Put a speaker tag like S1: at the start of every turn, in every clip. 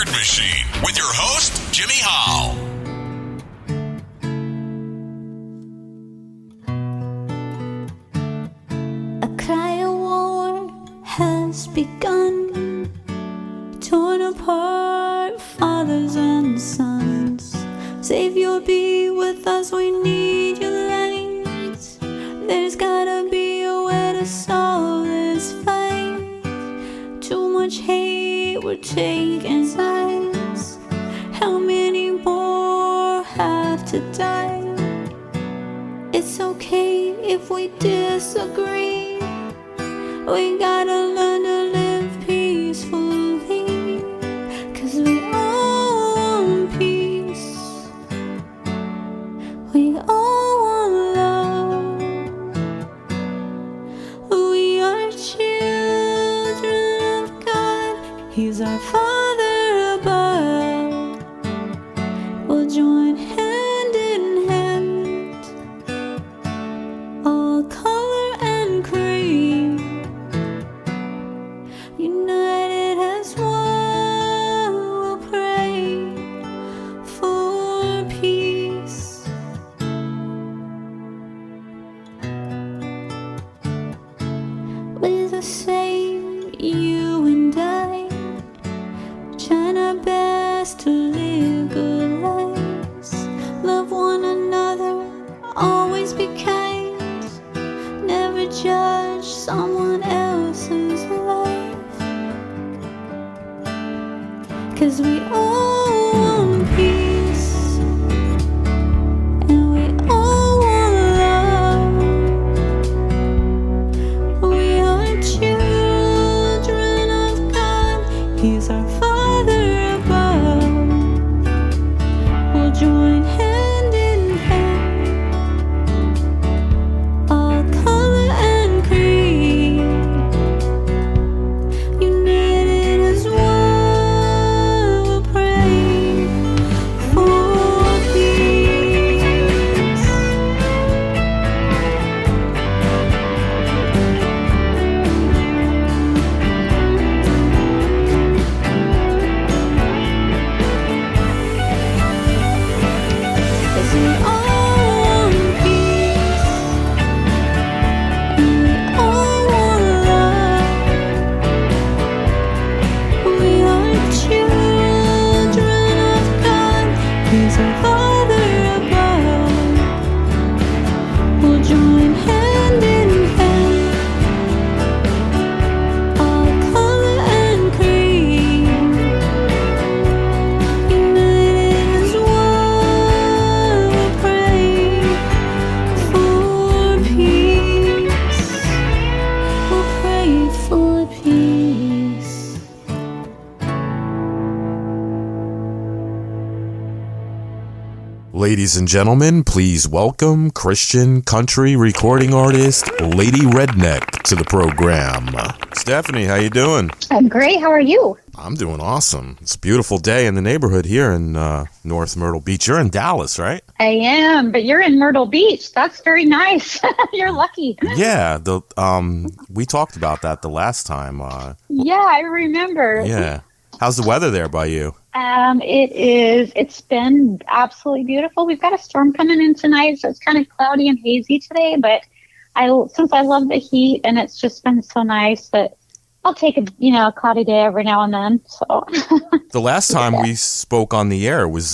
S1: Word Machine with your host, Jimmy Hall.
S2: A cry of war has begun, torn apart fathers and sons. Savior, be with us, we need your light. There's gotta be a way to solve this fight. Too much hate, we're taking sides. How many more have to die? It's okay if we disagree. We gotta learn to live peacefully, 'cause we all want peace. We all want love. We are children of God. He's our Father above. We'll join hand in hand, all color and creed, united as one. We'll pray for peace. We're the same, you and I, trying our best to live good lives. Love one another, always be kind. Never judge someone else's life, 'cause we all want peace, and we all want love. We are children of God. He's our Father above. We'll join hand in hand, all color and creed, united as one. We'll pray for peace. Cause we all want peace, and we all want love. We are children of God. He's our Father above. We'll join hand in hand, all color and creed, united as one. We'll pray for peace. We'll pray for peace.
S3: Ladies and gentlemen, please welcome Christian country recording artist Lady Redneck to the program. Stephanie, how you doing?
S4: I'm great. How are you?
S3: I'm doing awesome. It's a beautiful day in the neighborhood here in North Myrtle Beach. You're in Dallas, right?
S4: I am, but you're in Myrtle Beach. That's very nice. You're lucky.
S3: Yeah, we talked about that the last time.
S4: Yeah, I remember.
S3: Yeah. How's the weather there by you?
S4: It's been absolutely beautiful. We've got a storm coming in tonight, so it's kind of cloudy and hazy today, but since I love the heat and it's just been so nice that I'll take a cloudy day every now and then. So
S3: The last time we spoke on the air was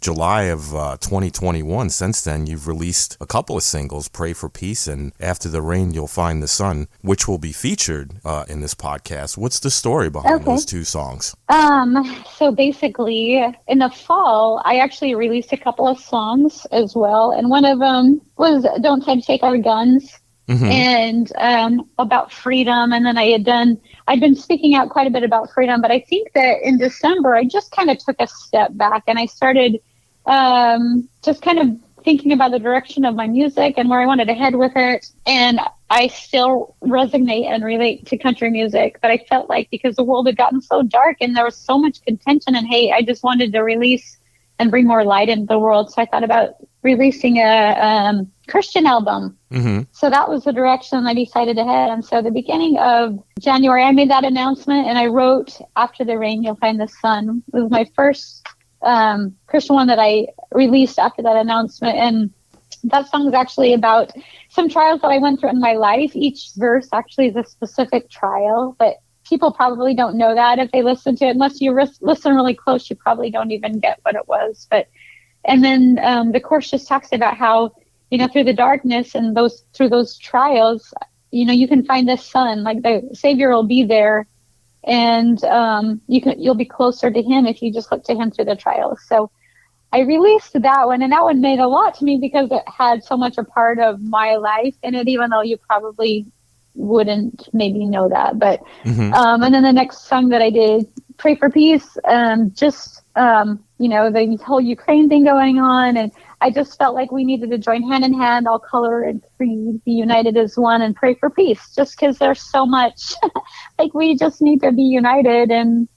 S3: July of 2021. Since then, you've released a couple of singles, Pray for Peace and After the Rain, You'll Find the Sun, which will be featured in this podcast. What's the story behind those two songs?
S4: So basically, in the fall, I actually released a couple of songs as well, and one of them was Don't Take Our Guns. Mm-hmm. And about freedom. And then I'd been speaking out quite a bit about freedom, but I think that in December, I just kind of took a step back and I started just kind of thinking about the direction of my music and where I wanted to head with it. And I still resonate and relate to country music, but I felt like because the world had gotten so dark and there was so much contention and hate, I just wanted to release and bring more light into the world. So I thought about releasing a Christian album. So that was the direction I decided to head. And so the beginning of January, I made that announcement, and I wrote After the Rain, You'll Find the Sun. It was my first Christian one that I released after that announcement. And that song is actually about some trials that I went through in my life. Each verse actually is a specific trial, but people probably don't know that if they listen to it. Unless you listen really close, you probably don't even get what it was. And then the chorus just talks about how, through the darkness and through those trials, you can find the sun. Like the Savior will be there, and you'll be closer to Him if you just look to Him through the trials. So I released that one, and that one made a lot to me because it had so much a part of my life in it, even though you probably wouldn't maybe know that. But and then the next song that I did, Pray for Peace, the whole Ukraine thing going on, and I just felt like we needed to join hand in hand, all color and creed, be united as one, and pray for peace. Just because there's so much, like we just need to be united and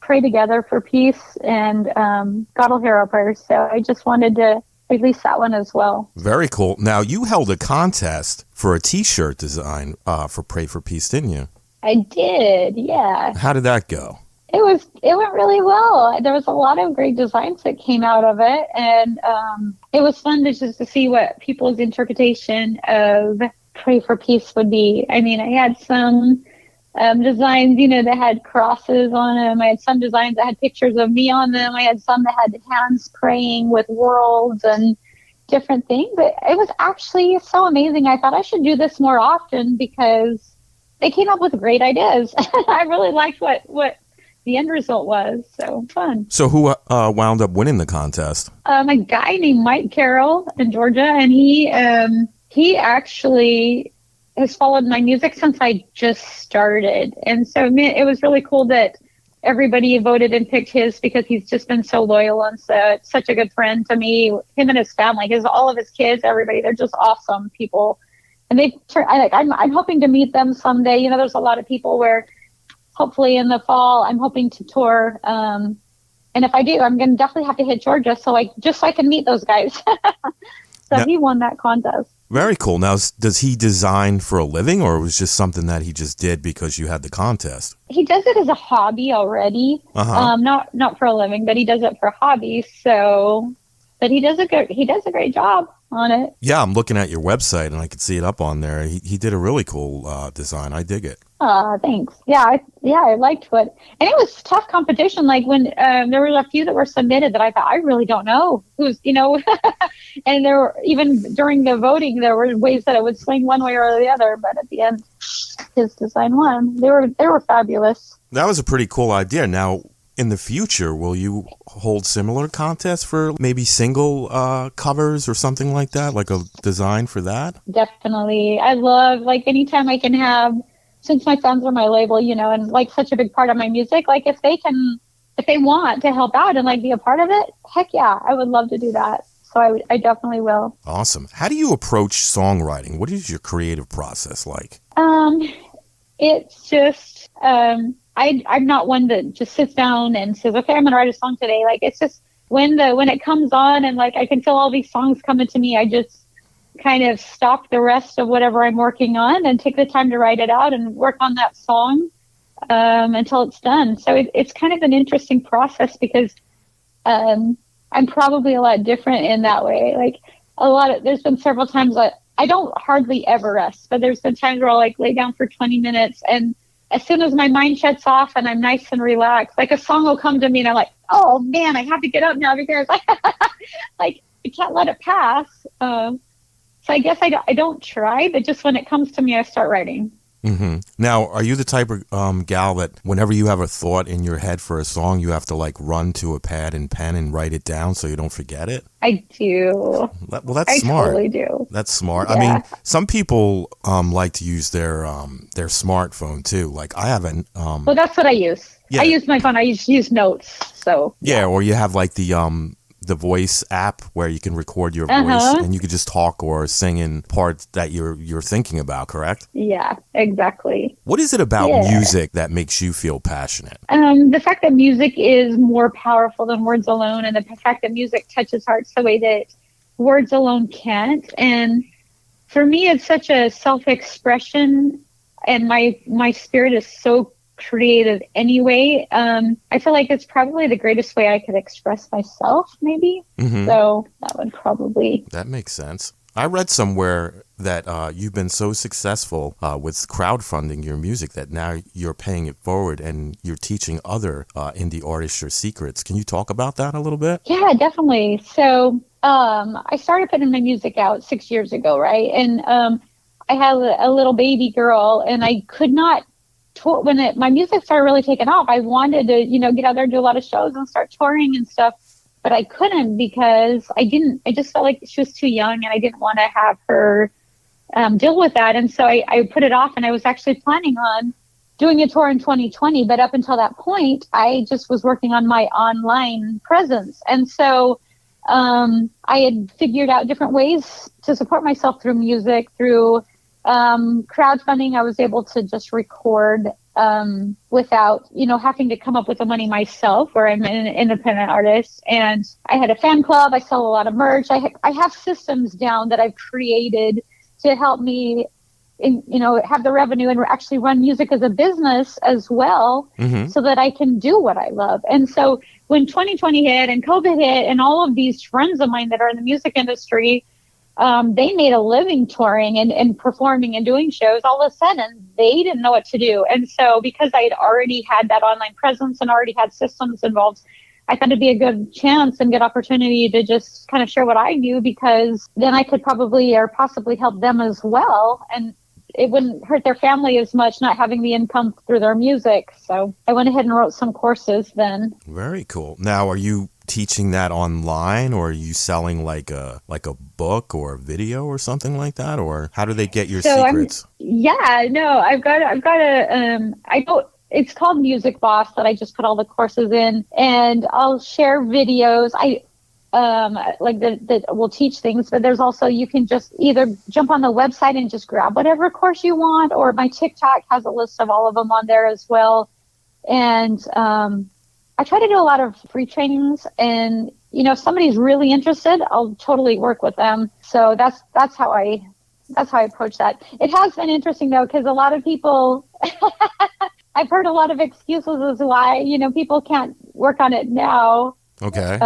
S4: pray together for peace, and God will hear our prayers. So I just wanted to release that one as well.
S3: Very cool. Now, you held a contest for a T-shirt design for Pray for Peace, didn't you?
S4: I did, yeah.
S3: How did that go?
S4: It went really well. There was a lot of great designs that came out of it, and it was fun to see what people's interpretation of Pray for Peace would be. I mean, I had some designs, that had crosses on them. I had some designs that had pictures of me on them. I had some that had hands praying with worlds and different things. But it was actually so amazing. I thought I should do this more often because they came up with great ideas. I really liked what the end result was. So fun.
S3: So who wound up winning the contest?
S4: A guy named Mike Carroll in Georgia, and he actually has followed my music since I just started. And so it was really cool that everybody voted and picked his because he's just been so loyal and such a good friend to me. Him and his family, all of his kids, everybody, they're just awesome people. And I'm hoping to meet them someday. There's a lot of people where hopefully in the fall, I'm hoping to tour. And if I do, I'm going to definitely have to hit Georgia so I can meet those guys. He won that contest.
S3: Very cool. Now, does he design for a living, or it was just something that he just did because you had the contest?
S4: He does it as a hobby already. Not for a living, but he does it for a hobby. So, but he does a great job on it. Yeah, I'm looking at your website and I can see it up on there. He did a really cool design. I dig it. Thanks. I liked and it was tough competition. Like when there were a few that were submitted that I thought, I really don't know who's, and there were, even during the voting, there were ways that it would swing one way or the other, but at the end, his design won. They were fabulous. That was a pretty cool idea. Now, in the future, will you hold similar contests for maybe single covers or something like that, like a design for that? Definitely. I love, anytime I can have, since my fans are my label, and such a big part of my music, if they want to help out and be a part of it, heck yeah, I would love to do that. So I definitely will. Awesome. How do you approach songwriting? What is your creative process like? It's just, I'm not one that just sits down and says, okay, I'm going to write a song today. It's just when it comes on and I can feel all these songs coming to me, I just kind of stop the rest of whatever I'm working on and take the time to write it out and work on that song until it's done. So it's kind of an interesting process because I'm probably a lot different in that way. There's been several times that I don't hardly ever rest, but there's been times where I'll lay down for 20 minutes, and as soon as my mind shuts off and I'm nice and relaxed, a song will come to me and I'm like, oh man, I have to get up now because I can't let it pass. So I guess I don't try, but just when it comes to me, I start writing. Mm-hmm. Now, are you the type of gal that whenever you have a thought in your head for a song, you have to run to a pad and pen and write it down so you don't forget it? I do. Well, that's smart. I totally do. That's smart. Yeah. I mean, some people like to use their smartphone too. I haven't. Well, that's what I use. Yeah. I use my phone. I use notes. So yeah, or you have the
S3: the voice app where you can record your voice and you could just talk or sing in parts that you're thinking about, correct?
S4: Yeah, exactly.
S3: What is it about music that makes you feel passionate?
S4: The fact that music is more powerful than words alone, and the fact that music touches hearts the way that words alone can't. And for me, it's such a self-expression, and my spirit is so creative anyway. I feel like it's probably the greatest way I could express myself, maybe. So that
S3: makes sense. I read somewhere that you've been so successful with crowdfunding your music that now you're paying it forward and you're teaching other indie artists your secrets. Can you talk about that a little bit?
S4: Yeah, definitely. So I started putting my music out 6 years ago, right? And I had a little baby girl, and I could not tour when my music started really taking off. I wanted to, get out there and do a lot of shows and start touring and stuff, but I couldn't because I just felt like she was too young, and I didn't want to have her deal with that. And so I put it off, and I was actually planning on doing a tour in 2020. But up until that point, I just was working on my online presence. And so I had figured out different ways to support myself through music, through crowdfunding. I was able to just record without, having to come up with the money myself, where I'm an independent artist. And I had a fan club. I sell a lot of merch. I have systems down that I've created to help me have the revenue and actually run music as a business as well, so that I can do what I love. And so when 2020 hit and COVID hit, and all of these friends of mine that are in the music industry, they made a living touring and performing and doing shows. All of a sudden, they didn't know what to do. And so because I had already had that online presence and already had systems involved, I thought it'd be a good chance and good opportunity to just kind of share what I knew, because then I could probably or possibly help them as well. And it wouldn't hurt their family as much not having the income through their music. So I went ahead and wrote some courses then.
S3: Very cool. Now, are you teaching that online, or are you selling like a book or a video or something like that? Or how do they get your secrets?
S4: I've got it's called Music Boss, that I just put all the courses in, and I'll share videos. That will teach things, but there's also, you can just either jump on the website and just grab whatever course you want, or my TikTok has a list of all of them on there as well. And I try to do a lot of free trainings, and if somebody's really interested, I'll totally work with them. So that's how I approach that. It has been interesting though, because a lot of people I've heard a lot of excuses as to why people can't work on it now.
S3: Okay.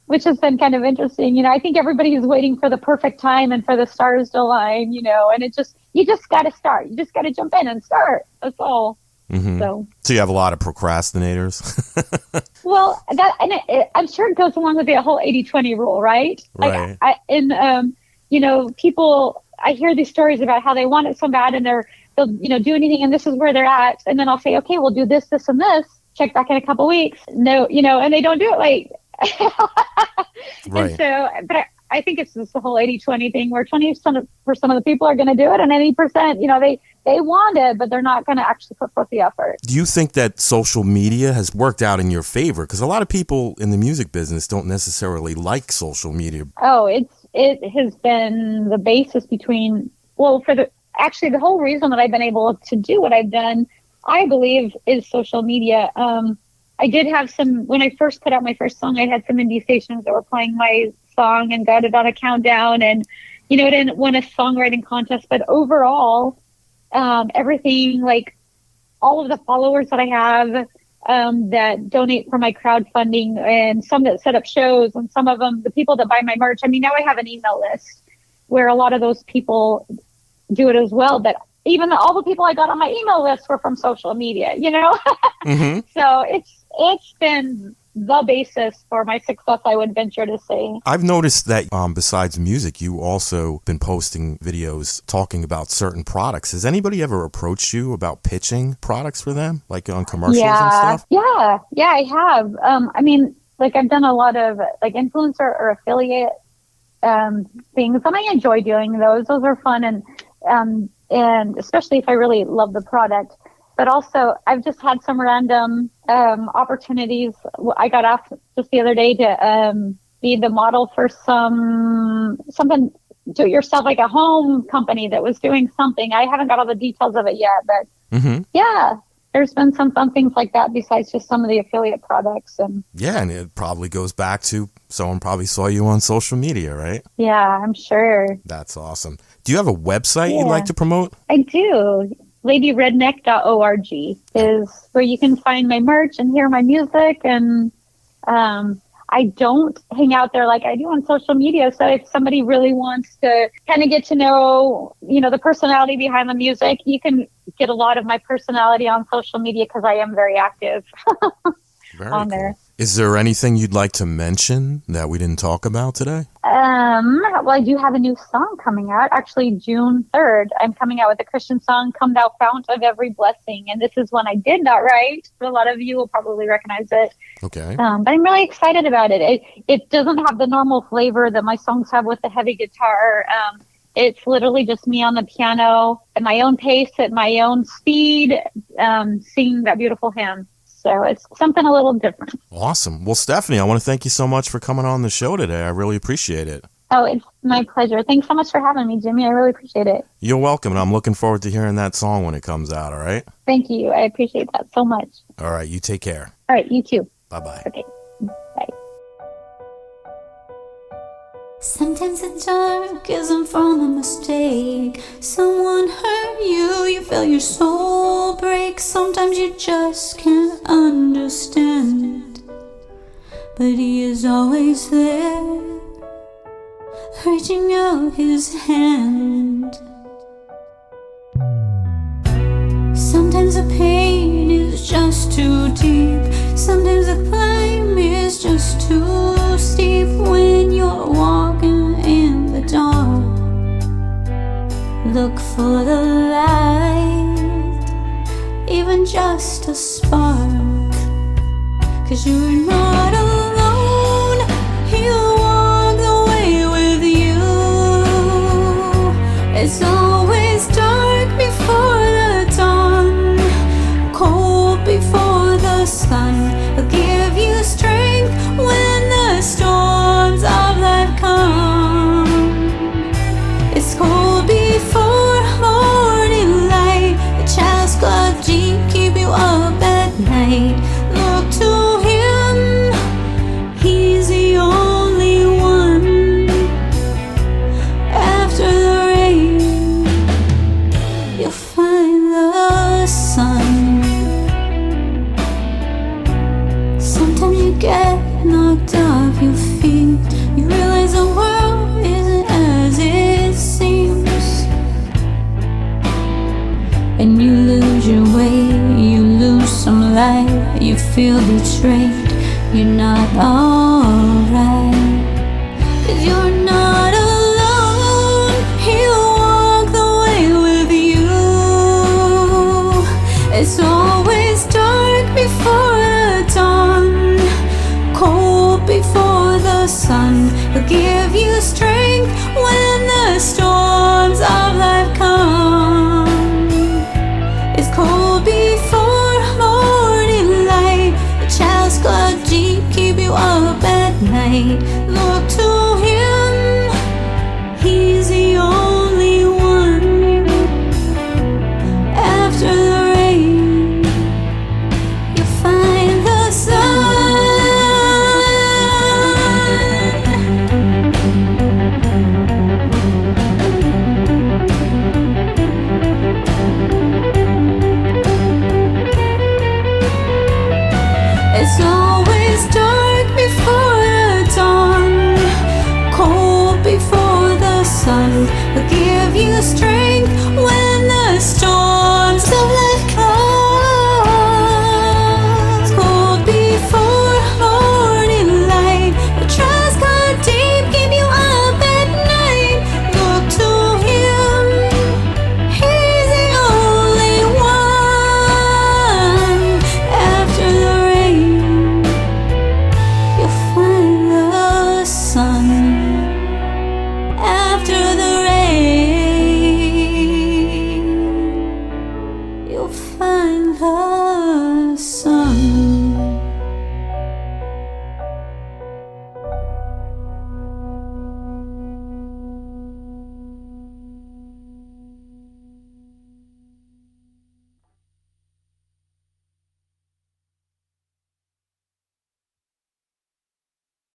S4: Which has been kind of interesting. I think everybody is waiting for the perfect time and for the stars to align, and you just got to start. You just got to jump in and start. That's all. So
S3: you have a lot of procrastinators.
S4: Well, I'm sure it goes along with the whole 80-20 rule, right?
S3: Right.
S4: People, I hear these stories about how they want it so bad, and they'll do anything, and this is where they're at. And then I'll say, okay, we'll do this, this, and this. Check back in a couple weeks. No, and they don't do it right. And so, but I think it's just the whole 80-20 thing, where 20% of the people are going to do it, and 80%, they want it, but they're not going to actually put forth the effort.
S3: Do you think that social media has worked out in your favor? Because a lot of people in the music business don't necessarily like social media.
S4: Oh, it has been the basis the whole reason that I've been able to do what I've done, I believe, is social media. I did have when I first put out my first song, I had some indie stations that were playing my song and got it on a countdown, and, I didn't win a songwriting contest, but overall, everything, like all of the followers that I have, that donate for my crowdfunding, and some that set up shows, and some of them, the people that buy my merch. I mean, now I have an email list where a lot of those people do it as well, but even all the people I got on my email list were from social media, So it's been the basis for my success, I would venture to say.
S3: I've noticed that besides music, you also been posting videos talking about certain products. Has anybody ever approached you about pitching products for them, like on commercials and stuff?
S4: Yeah, I have. I've done a lot of influencer or affiliate things, and I enjoy doing those. Those are fun, and especially if I really love the product. But also, I've just had some random opportunities. I got asked just the other day to be the model for something do it yourself, like a home company that was doing something. I haven't got all the details of it yet, but yeah, there's been some fun things like that besides just some of the affiliate products. And
S3: yeah, and it probably goes back to someone probably saw you on social media, right?
S4: yeah, I'm sure.
S3: That's awesome. Do you have a website you'd like to promote?
S4: I do. LadyRedneck.org is where you can find my merch and hear my music. And I don't hang out there like I do on social media. So if somebody really wants to kind of get to know, the personality behind the music, you can get a lot of my personality on social media because I am very active on there.
S3: Is there anything you'd like to mention that we didn't talk about today?
S4: Well, I do have a new song coming out. Actually, June 3rd, I'm coming out with a Christian song, Come Thou Fount of Every Blessing. And this is one I did not write. A lot of you will probably recognize it.
S3: Okay.
S4: But I'm really excited about it. It doesn't have the normal flavor that my songs have with the heavy guitar. It's literally just me on the piano at my own pace, at my own speed, singing that beautiful hymn. So it's something a little different.
S3: Awesome. Well, Stephanie, I want to thank you so much for coming on the show today. I really appreciate it.
S4: Oh, it's my pleasure. Thanks so much for having me, Jimmy. I really appreciate it.
S3: You're welcome, and I'm looking forward to hearing that song when it comes out, all right?
S4: Thank you. I appreciate that so much.
S3: All right, you take care.
S4: All right, you too.
S3: Bye-bye.
S4: Okay, bye.
S2: Sometimes the dark isn't from a mistake. Someone hurt you, you feel your soul break. Sometimes you just can't understand, but he is always there, reaching out his hand. Sometimes the pain is just too deep. Sometimes the climb is just too steep. When you're walking in the dark, look for the light, even just a spark. 'Cause you're not alone, he'll walk the way with you. It's always dark before the dawn, cold before the sun. He'll give you strength when the storms of life come. It's cold before morning light. The child's God deep keep you up at night. Look to him, he's the only one. After the rain, you'll find the sun. Sometimes you get knocked off your feet. You realize the world isn't as it seems, and you lose your way, you lose some light. You feel betrayed, you're not alright. 'Cause you're not alone, he'll walk the way with you. It's always dark before the dawn, cold before the sun. He'll give you strength when the storms of life come. It's cold before morning light. The child's God deep keep you up at night. Look to him, he's the only one. After the rain, you'll find the sun. It's always dark before the dawn, cold before the sun. He'll give you strength when the storm